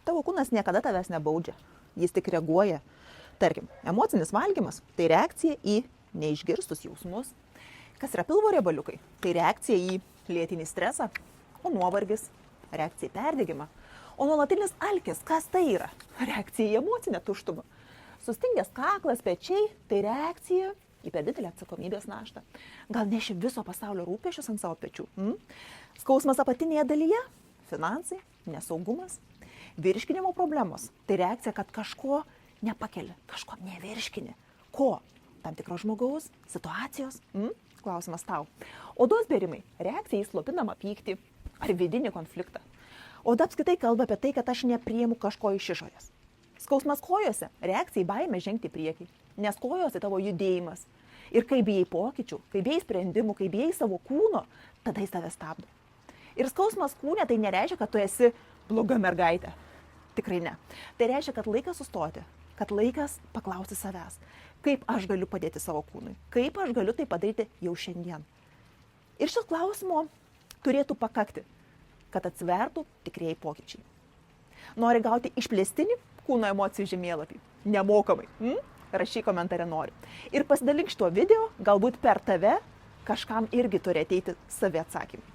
Tavo kūnas niekada tavęs nebaudžia, jis tik reaguoja. Tarkim, emocinis valgymas – tai reakcija į neišgirstus jausmus. Kas yra pilvo riebaliukai? Tai reakcija į lėtinį stresą, o nuovargis – reakcija į perdegimą. O nuolatinis alkis, kas tai yra? Reakcija į emocinę tuštumą. Sustingęs kaklas, pečiai – tai reakcija į per didelę atsakomybės naštą. Gal neši viso pasaulio rūpesčius ant savo pečių? Skausmas apatinėje dalyje – finansai, nesaugumas. Virškinimo problemos – tai reakcija, kad kažko nepakeli, kažko nevirškini. Ko? Tam tikro žmogaus, situacijos? Klausimas tau. Odos bėrimai – reakcija į slopinamą pyktį ar vidinį konfliktą. Oda apskritai kalba apie tai, kad aš nepriimu kažko iš išorės. Skausmas kojose – reakcija į baimę žengti į priekį, nes kojose tavo judėjimas. Ir kai bijai pokyčių, kai bijai sprendimų, kai bijai savo kūno, tada jis tave stabdo. Ir skausmas kūne tai nereiškia, kad tu esi bloga mergaitė. Tikrai ne. Tai reiškia, kad laikas sustoti, kad laikas paklausti savęs, kaip aš galiu padėti savo kūnui, kaip aš galiu tai padaryti jau šiandien. Ir šis klausimo turėtų pakakti, kad atsivertų tikrieji pokyčiai. Nori gauti išplėstinį kūno emocijų žemėlapį? Nemokamai. Rašyk komentare nori. Ir pasidalink šituo video, galbūt per tave kažkam irgi turi ateiti savi atsakymai.